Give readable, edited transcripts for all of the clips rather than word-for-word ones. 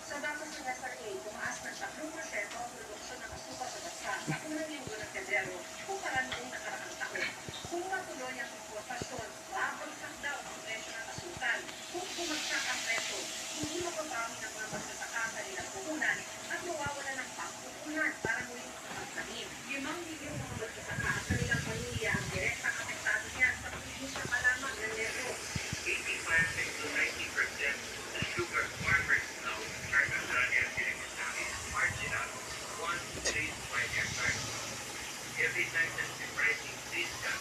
Sa datos ng SRA, tumaas ng 3% ang produksyon ng asukal sa bansa sa unang linggo ng Pebrero kumpara noong nakaraang taon. Kung matuloy ang importasyon, babagsak daw ang presyo ng asukal. Kung bumagsak ang presyo, hindi mapapawi ng mga magsasaka sa nilang puhunan at mawawala ng pangkukunan para muling makapagtanim. 5 milyong mga magsasaka at kanilang pamilya ang direktang apektado niyan sa pagiging sa palamang ng negro. 85 to 90% of the sugar farmers now are marginal 1 to 3 to 5 hectares. Every time that the price increases,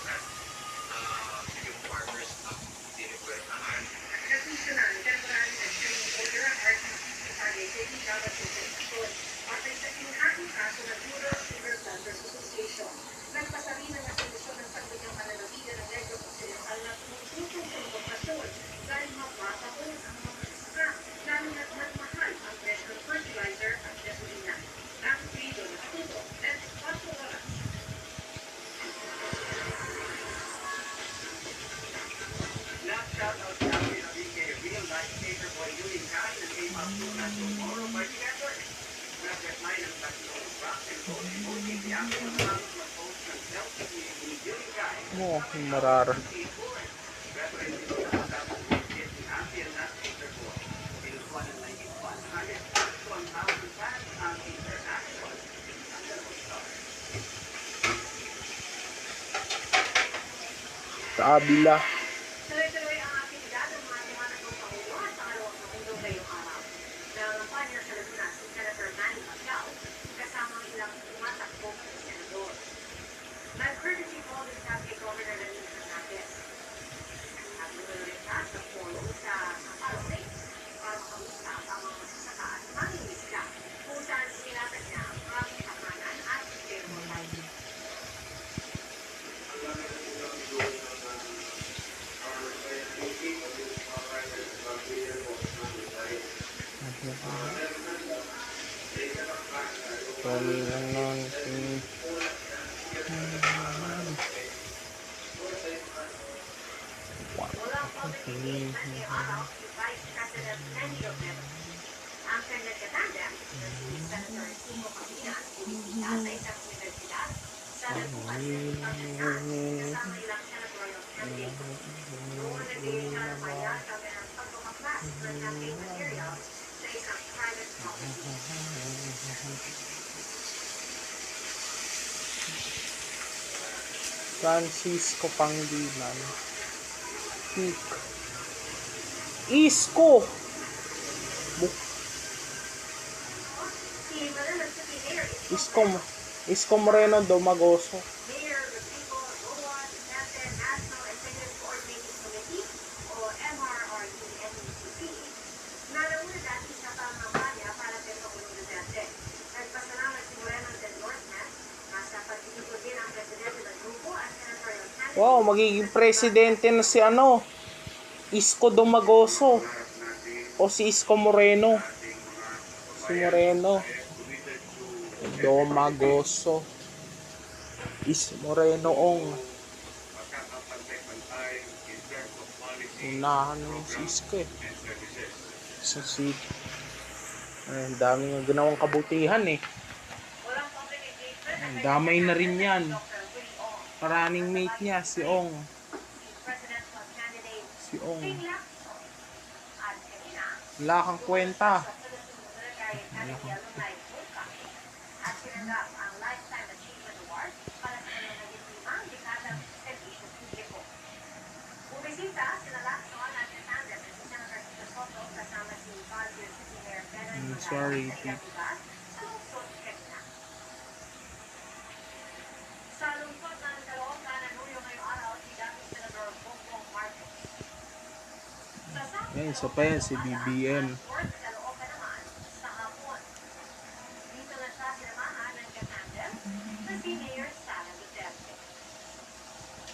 yung farmers ang dinipuwestahan. National Temporary Restraining Order ang RTC targeted ni Dapat Kompensasyon patay sa inihahing kaso ng Bureau of Sugar Planters Association. Nagpasa rin ang solusyon ng sangguniang pananabigan ng Negros Occidental na tumututong sa importasyon dahil mapapahon ang mga magsasaka, lalo na't mahal ang presyo ng fertilizer at gasolina. Ang Frido na Tuto, at 4 oras. Shoutout sa amin ang real life paper boy Yuling Kai na came up to us tomorrow by the network. Nag-reply ng tatlong box and voting the action ng aming mag-post ng selfie ni Yuling Kai. Marara. Reference ito na matapos visit ni Ampia na paper boy. Pinusuan ng 1,000 fans ang interaction ng dalawang stars. Sa abila. Tuloy-tuloy ang aktibidad ng mga tumatagong pangulo at pangalawang pangulo ngayong araw. Nangangampanya niya sa Laguna si Senator Manny Pacquiao kasama ang ilang tumatakbong senador. Nag-courtesy call din sa kay Governor Lenin Fernandez. At tuloy siya sa forum sa Aparo Place para makausap ang mga magsasaka at mangingisda kung saan sinilatan niya ang maraming takanan at stereotyping. Walang pagkakilin na si araw si Vice President Lenny Robredo. Ang kanyang katanda na si Senator Timo Pangilinan bumisita sa isang universidad sa Laguna kasama ilang senatorial candidates. Noong nagbigay siya ng payag kami ng pagpapaklas ng campaign materials sa isang private property. Francisco Pangilinan. Isko. Isko Moreno Domagoso. Mayor Rodrigo Roa Duterte National Executive Coordinating Committee o MRRDNECC na nauna dati sa pangambanya para kay Pangulong Duterte. Nagpasalamat si Moreno sa endorsement na sa pagtitipod din ang presidente ng grupo at senatorial candidate. Wow, magiging presidente na si Isko Domagoso o si Isko Moreno. Si Moreno Domagoso. Is Moreno ong unahan ng si Isko eh. Ang daming ginawang kabutihan eh. Ang damay na rin yan. Running mate niya si Ong. Si Ong. Wala kang kwenta. At sinanggap ang Lifetime Achievement Award para sa kanyang naging 5 dekadang serbisyo publiko. Bumisita sila Lacson at Fernandez at si Senator Tito Soto kasama si Baguio City Mayor Benoy Morales sa ilang lugar sa lungsod Quezon. Sa lungsod ng Caloocan, nanuyo ngayong araw si dating Senador Bongbong Marcos. Yan, isa pa yan si BBM.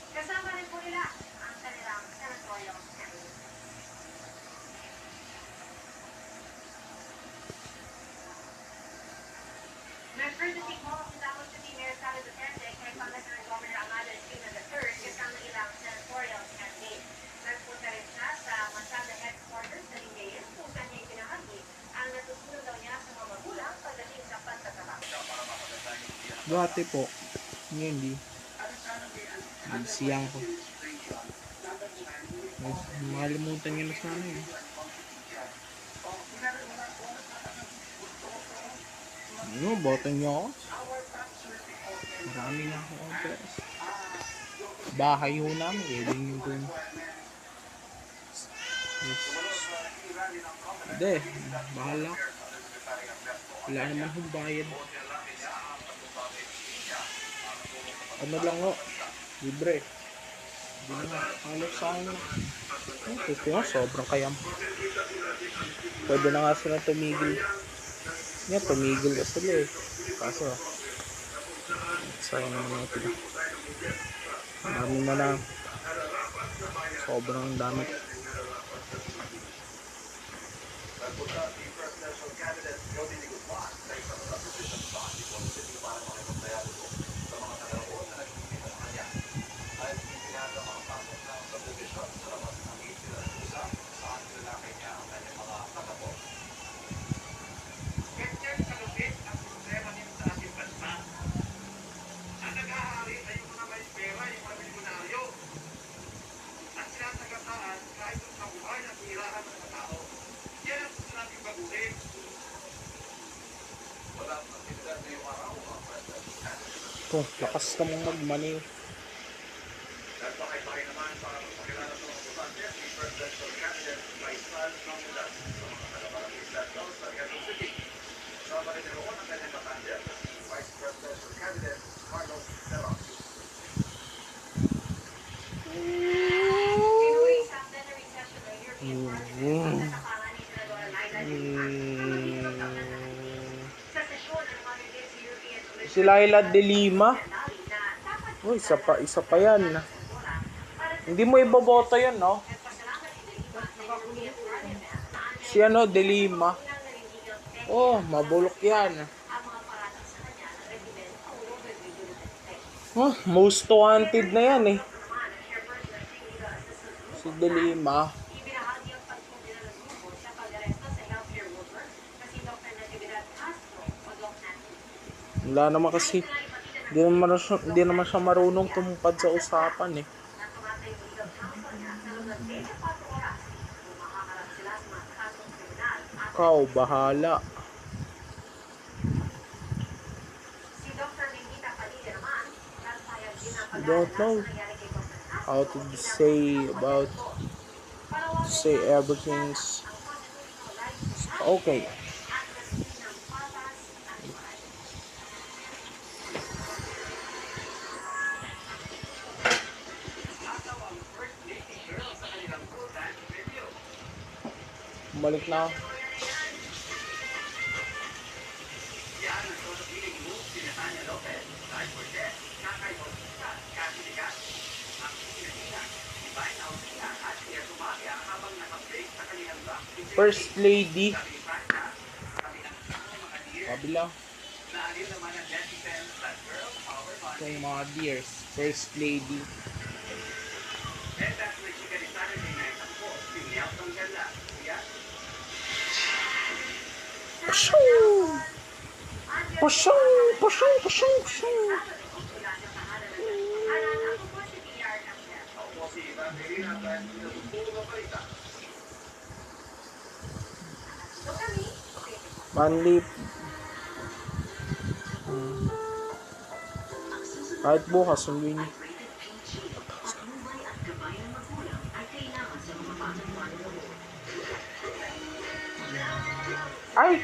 Kasama rin po nila ang kanilang senatorial candidate. May courtesy call si Davao City Mayor Sara Duterte kay Pangasinan Governor Amado Espina III kasama ilang senatorial candidate. Nagpunta rin siya sa Masada headquarters Dati po. Ngayon di. Nagsiyang ko. Makalimutan nyo na sana eh. Ano, boto nyo ako? Marami na ako orders. Bahay ho namin. Pwedeng yung kung... Yes. Hindi. Bahala. Wala naman hong bayad. Ano lang ho. Libre. Hindi na halos sa akin na. Gusto nga, sobrang kayam. Pwede na nga sila tumigil. Yan, tumigil ka sila eh. Kaso, sayang naman natin. Dami na lang. Sobrang dami. Ito, lakas ka mong magmaniw. Si Laila de Lima. Oh, isa pa yan. Hindi mo iboboto yan, no? Si ano, de Lima. Oh, mabulok yan. Oh, most wanted na yan eh. Si de Lima. Wala naman kasi hindi naman siya marunong tumupad sa usapan eh. Ikaw, bahala. I don't know how to say everything's okay. Balik na ako. First Lady. Kabila. Itong mga deers. First Lady. Pushong! Pushong! Pushong! Pushong! Pushong! Manlip. Kahit bukas, sunduin niyo. Ay!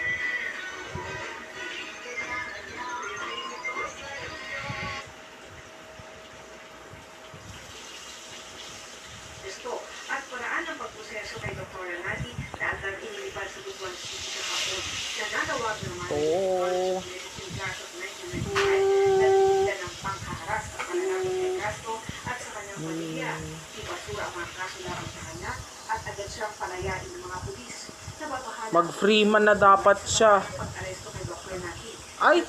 At paraan ng pagproseso kay Dr. Renati na agad inilipad sa Butuan City kahapon na natawag naman ng nagtitinda ng pangharas sa pananakot kay Castro at sa kanyang pamilya. Ibasura ang mga kaso laban sa kanya at agad siyang palayain ng mga pulis. Mag-freeman na dapat siya. Pag-aresto kay Dr. Renati. Ay!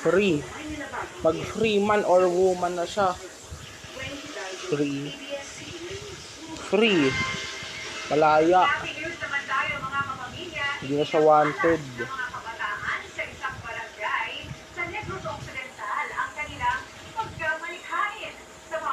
Free. Mag-freeman or woman na siya. Free. Free. Malaya. Hindi na siya wanted.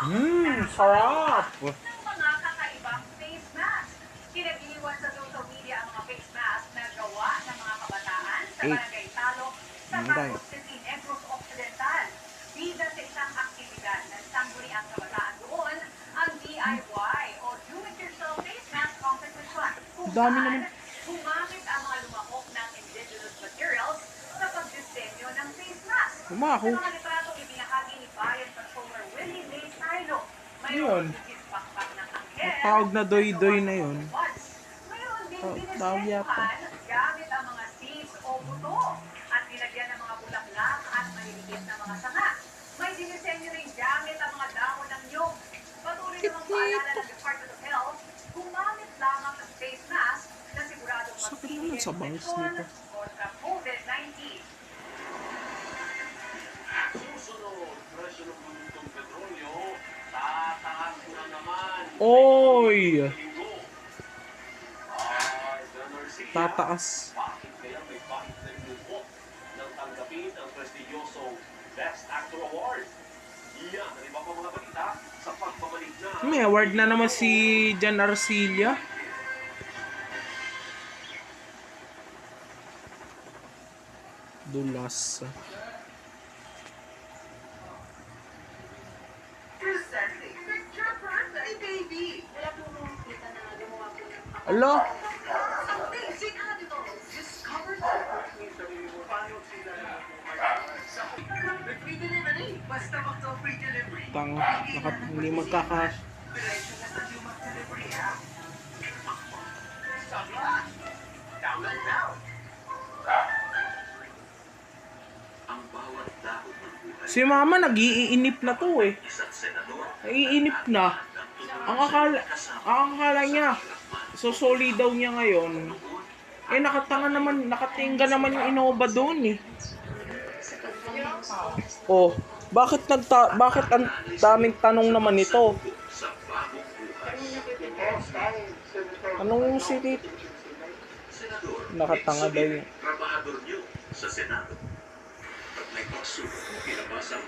Sarap! ng mga kakaibang face mask. Kinagiliwan sa social media ang mga face mask na gawa ng mga kabataan sa Barangay Talo sa Bagong City, Negros Occidental. Bida sa isang aktibidad ng sangguniang kabataan doon ang DIY o Do-It-Yourself Face Mask Competition. Kung Dami saan, naman. gumamit ang mga lumahok ng indigenous materials sa pagdisenyo ng face mask. Lumahok? Sa mga litratong ibinahagi ni Bayan Patroller Willie May Silo, Yun. pakpak ng anghel. Tawag na doy-doy na yun. Mayroon din Tawag yata. dinisenyohan gamit ang mga seeds o buto at nilagyan ng mga bulaklak at maliliit na mga sanga. May dinisenyo rin gamit ang mga dahon ng nyog. Patuloy namang paalala ng Department of Health, gumamit lamang ng face mask na siguradong Sakit naman sa bangs nito. kontra COVID-19. Susunod, presyo ng produktong petrolyo, tataas ko na naman. Oy! Linggo. Ay, Governor Sia, Tataas. bakit kaya may bakit na grupo nang tanggapin ang prestigyosong Best Actor Award? Iyan ang iba pa mga balita sa pagbabalik na May award na naman si Jan Arcilla. Dulas. Presenting Picture Birthday Baby. Wala po nung kita na gumawa po ng Alo? amazing animals. Discover paano sila with free delivery. Basta mag-to free delivery. Tang, hindi magkakas. Diretso na sa Dumac Delivery app. Sabla! Download now! Ang bawat dahon ng buhay Si mama nag-iinip na to eh. isang senador Nag-iinip na. Ang akala niya, susoli daw niya ngayon. Eh nakatingga naman yung Innova doon eh. Oh, bakit ang daming tanong naman ito? sa bagong buhay. Anong city? Senador, Nakatanga daw yun. trabahador niyo sa Senado. At may pagsubok, pinabasang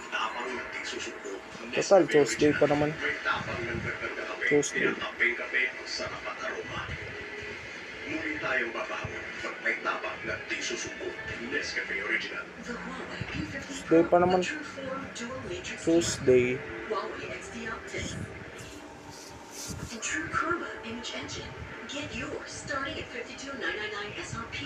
tapang ng tigsusuko. Total, Tuesday pa naman. May tapang ng gaganda kape. Tuesday. Pinatapay-kape ang sarap at aroma. Muli tayong babawi pag may tapak ng tigsusuko. Nescafe Original. The Huawei P54 Tuesday pa naman. True Form Dual Matrix Tuesday. Huawei XD Optic and True Chroma Image Engine. Get yours starting at $52,999 SRP.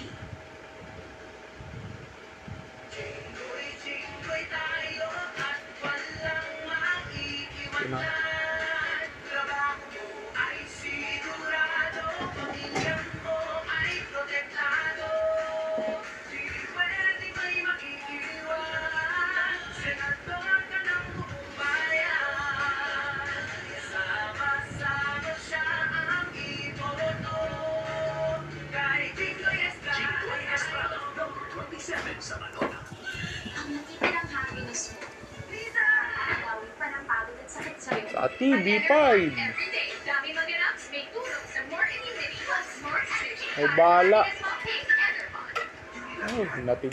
Jinggoy tayo at walang maiiwan. Trabaho mo ay sigurado, pamilya mo ay protektado. Di pwede may makiiwan, senador ka ng buong bayan. Sama-sama siya ang iboto. Kahit Jinggoy Jinggoy Estrada. Estrada, number 27 sa Manila. Ang natitirang happiness mo, alawi pa ng pagod at sakit sa'yo. Sa TV5. Everyday, dami mag-anaps, may tulong sa more immunity plus smart energy. Ay, bala. Small pink Enerbond. Ay, natin.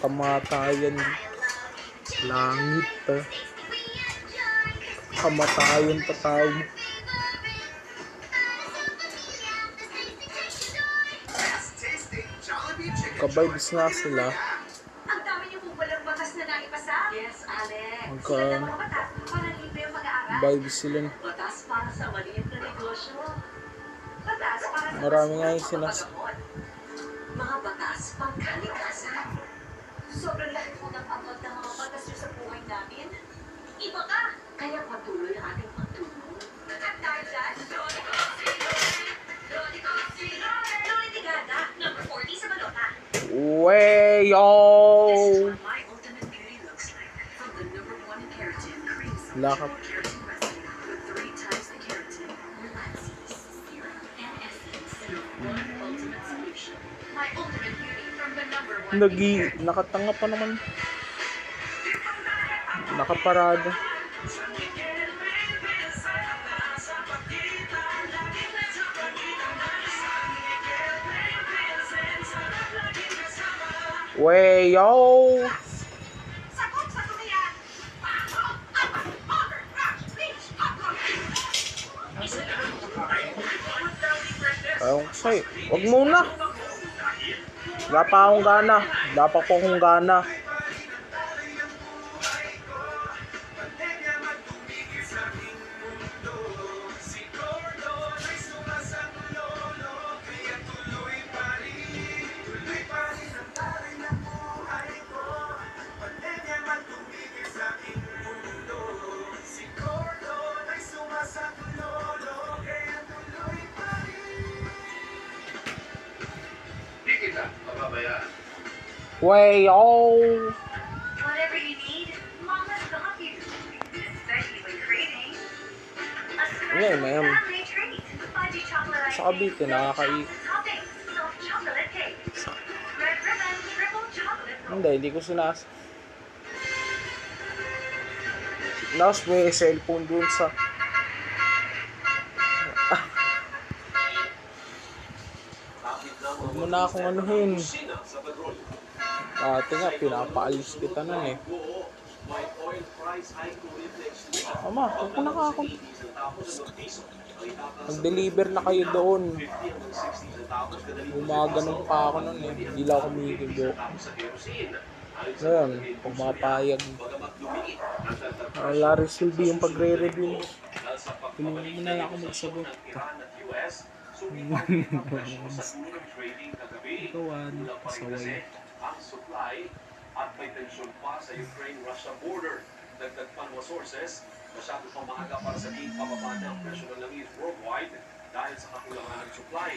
Kamatayan. Langit. Kamatayan tatawag. Kabibes nga sila. Ang dami niyo kung walang batas na naipasa. Yes, Alex. Magka Sila ng mga batas para libre ang pag-aaral. vibes sila. Batas para sa maliit na negosyo. Batas para sa Marami mas nga yung mga sinas- paggamot. Mga batas pangkalikasan. Sobrang laki po ng angkot ng mga batas niyo sa buhay namin. Iba ka! Kaya patuloy ang ating pagtulong. At dahil dyan, Loli Tigada, number 40 sa balota. Weyo! This is what my ultimate beauty looks like. From the #1 in keratin, cream from Lakap. Keratin Rescue with 3 times the keratin, relaxes, serum, and essence in one ultimate solution. My ultimate beauty from the number 1 Nakatanga pa naman. Nakaparada. Weyo! Sakot sa tumiyan! Pasok ang order! Say, wag muna. Wala pa akong gana. Wala pa po akong gana. Di kita mababayaan. Way, oh. Whatever you need, Mama's got you. Especially when craving. A Yeah, special ma'am. family treat. Fudgy chocolate Sa icing. Cavite, Milk nakaka-eat. chocolate toppings. Soft chocolate cake. Red ribbon triple chocolate roll. Hindi ko sinas. Tapos may cellphone dun sa... Huwag mo na akong anuhin. Ate nga, pinapaalis kita nun eh. Mama, huwag mo na ako. Nag-deliver na kayo doon. Gumaganon pa ako nun eh. Hindi lang ako kumikibo. Ngayon, pumapayag. Wala resolve yung pagre-review. Tulungan mo na lang ako magsagot. Ikawan, pasaway. Ang supply at may tensyon pa sa Ukraine-Russia border. Dagdag pang sources, masyado pang maaga para sabihin pababa ng presyo ng langis worldwide dahil sa kakulangan ng supply.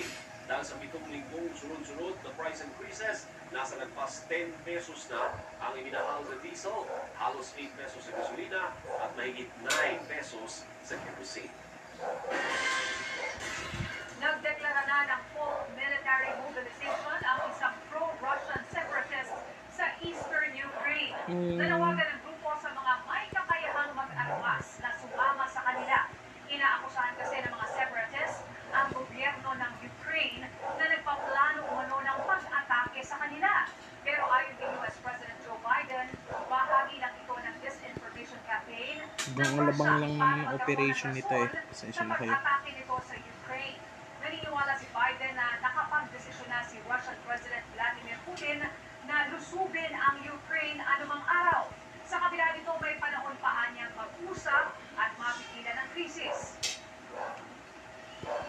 Dahil sa 7 linggong sunod-sunod na price increases, nasa nagpas 10 pesos na ang iminahal na diesel, halos 8 pesos sa gasolina at mahigit 9 pesos sa kerosene. Nagdeklara na ng full military mobilization ang isang pro-Russian separatist sa eastern Ukraine. Nanawagan ng grupo sa mga may kakayahang mag-armas na sumama sa kanila. Inaakusahan kasi ng mga separatists ang gobyerno ng Ukraine na nagpaplano umano ng pag-atake sa kanila. Pero ayon kay US President Joe Biden, bahagi lang ito ng disinformation campaign ng Labang lang Russia naman ang para operation magawa ng nito eh. rason Pasensya sa na kayo. pag-atake nito sa Ukraine. Naniniwala si Biden na nakapag-desisyon na si Russian President Vladimir Putin na lusubin ang Ukraine anumang araw. Sa kabila nito, may panahon pa niyang mag-usap at mapigilan ang krisis.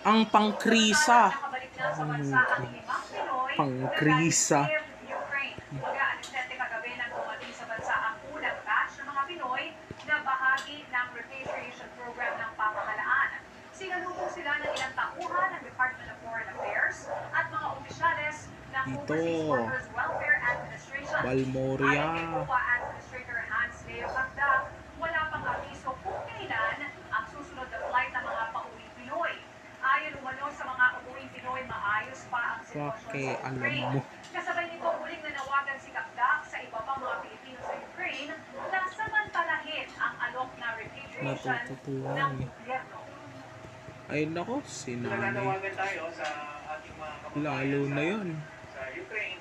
Ang pangkrisa. Nakabalik na sa bansa ang 5 Pinoy Pangkrisa. na galing Kiev, Ukraine. Mag-aalis kagabi nang dumating sa bansa ang unang batch ng mga Pinoy na bahagi ng repatriation program ng pamahalaan. Sinalubong sila ng ilang tauhan ng Department of Foreign Affairs at mga opisyales ng Dito. Overseas Workers Welfare Administration. Balmoria. Ayon kay COA Administrator Hans Leo Cagdag, wala pang aviso kung kailan ang susunod na flight ng mga pauwing Pinoy. Ayon umano sa mga uuwing Pinoy, maayos pa ang sitwasyon Bakit sa alam Ukraine. mo? Kasabay nito, muling nanawagan si Cagdag sa iba pang mga Pilipino sa Ukraine na samantalahin ang alok na repatriation Natututunan ng eh. gobyerno. Ay nako, sinanay. Nanawagan tayo sa ating mga kababayan Lalo na yun. sa Ukraine.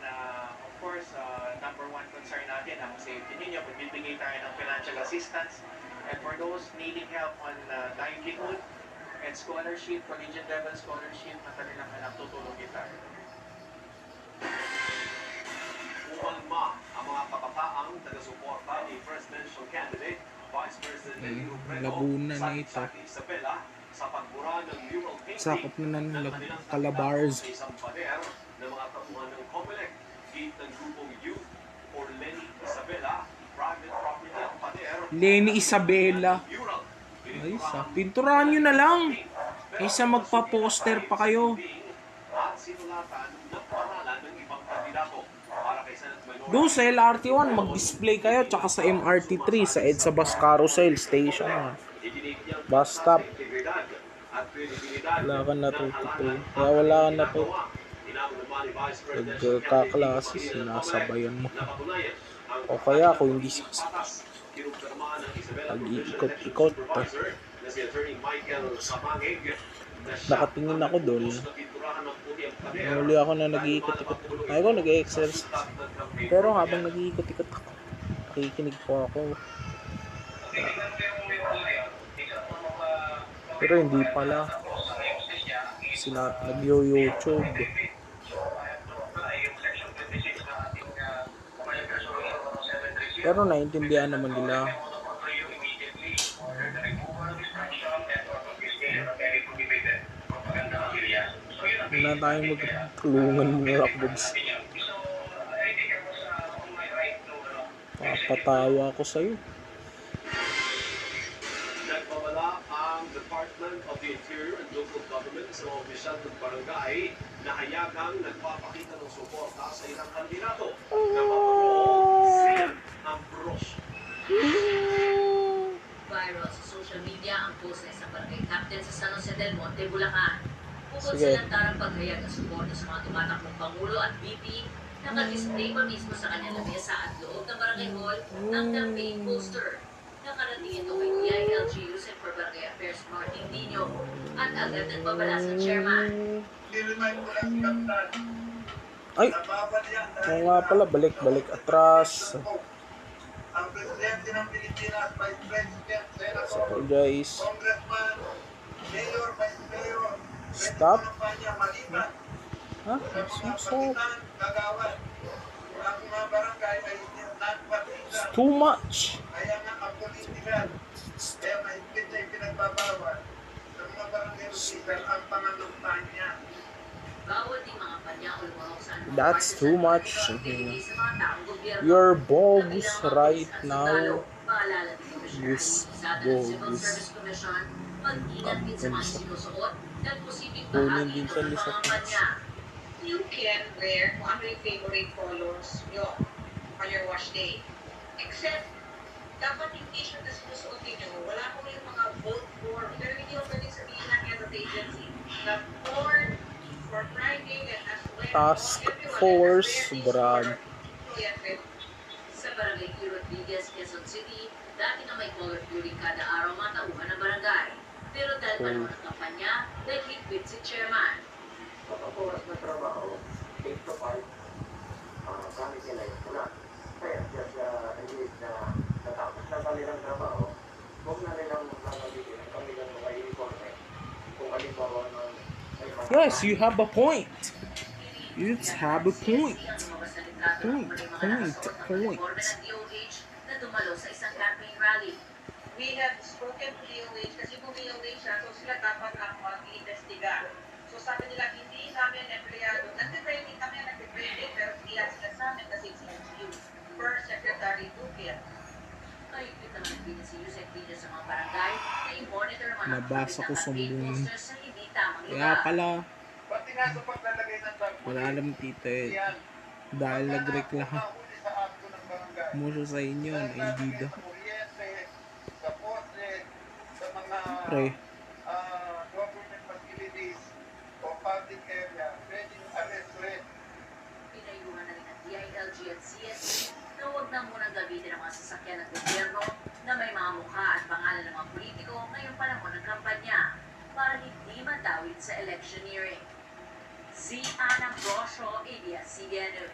Of course, number one concern natin ang safety ninyo. Magbibigay tayo ng financial assistance. And for those needing help on livelihood and scholarship, collegiate level scholarship, na kanilang anak, tutulungin tayo. Umalma ang mga kabataang taga-suporta ni presidential candidate Vice President Leo Moreno Laguna na sa ito. Isabela sa pagbura ng mural painting Sakop na ng ng kanilang Calabars. sa isang pader ng mga tauhan ng COMELEC. Gate ng grupong Youth for Lenny Isabela, private property ang pader. Lenny Isabela. Mural. Ay, pinturahan nyo na lang. Isa magpa-poster pa kayo. At sinulatan ng pangalan ng ibang kandidato para kay Senate Minority Doon sa LRT1, mag-display kayo. Tsaka sa MRT3, sa EDSA Bus Carousel Station. Bus stop. Wala ka natututo. Kaya wala ka natututo. Nagkaklase, sinasabayan mo. O kaya kung hindi sasabay, pag-iikot-ikot. Nakatingin ako doon. Huli ako na nag-iikot-ikot. Ay ko, nag-exercise. Pero habang nag-iikot-ikot ako, nakikinig po ako. Pero hindi pala. Sila nag-YouTube. Pero naiintindihan naman nila. Wala tayong magtulungan mga lakbogs. Papatawa ko sa'yo. Nagbabala ang Department of the Interior and Local Government sa mga opisyal ng barangay na hayagang nagpapakita ng suporta sa ilang kandidato na maparoon siya ang pros. Viral sa social media ang post ng isang barangay captain sa San Jose del Monte, Bulacan. Bukod Sige. sa lantarang paghayag ng suporta sa mga tumatakbong Pangulo at VP, nakadisplay pa mismo sa kanyang lamesa at loob ng barangay hall ang campaign poster. Nakarating ito kay DILG Yusek for Barangay Affairs Martin Dino at agad nagbabala sa chairman. Ay! Oo nga pala, balik atras. Ang presidente ng Pilipinas, Vice President, Senator, Apologize. Congressman, Mayor, Vice Mayor, Stop. kampanya maliban Ha? sa mga Stop. pagkitan, kagawad. Ang mga barangay ay It's non-partisan, too much. kaya nga ang politikan, kaya mahigpit na ipinagbabawal sa mga barangay official ang panganumpanya. Bawal din mga panya o lumahok sa anumang That's parte too sa much. activity sa mga taong gobyerno. You're bogus Kabilang mga right pulis at now. sundalo. Paalala ni Commissioner Yes, Anisada ng Civil bogus. Service Commission, mag-ingat din sa mga sinusuot at posibleng Kunin bahagi din ito sa ng list of pangangkanya. You can wear kung ano yung favorite colors nyo on your wash day. Except, dapat yung t-shirt na sinusuot ninyo, wala ko yung mga vote for, pero hindi yung pwede sabihin ng head of agency na for Friday and as well. Task everyone force, has wear brad. this color. Sa Barangay Q. Rodriguez, Quezon City, dati na may color viewing kada araw mga tauhan ng barangay. Pero dahil panahon ng kampanya, nag-higpit si chairman. Kapag oras na trabaho, 8 to 5, kami sila yung pula. Kaya just engage na natapos na kanilang trabaho, huwag na nilang nakabigyan ang kanilang mga uniforme. Kung halimbawa ng Yes, you have a point. You have a point. Point. Na dumalo sa isang campaign rally. We have spoken to DOH kasi kung DOH siya, so sila dapat ang mag-iimbestiga. So sabi nila, hindi namin empleyado. Nag-training kami, pero hindi lang sila sa amin kasi it's NGU. Per Secretary Duque. Kahigpit naman nagbigay si Yusek Villa sa mga barangay na i-monitor ang mga Nabasa ko nakakabit sa ng campaign buong- posters sa hindi tamang Kaya lugar. pala, pati nga sa paglalagay ng tagpo, wala alam tita eh. yan. Dahil nagreklamo Nahuli sa akto ng barangay. mo sa inyo, Sa hindi daw. Sa kuryente, sa poste, sa mga Pre, government facilities o public area, pwedeng arrest rin. Pinayuhan na rin ng DILG at CSE na huwag na munang gamitin ang mga sasakyan ng gobyerno na may mga mukha at pangalan ng mga politiko ngayong panahon ng kampanya para hindi matawid sa electioneering. Si Ana Brosio, ABS-CBN News.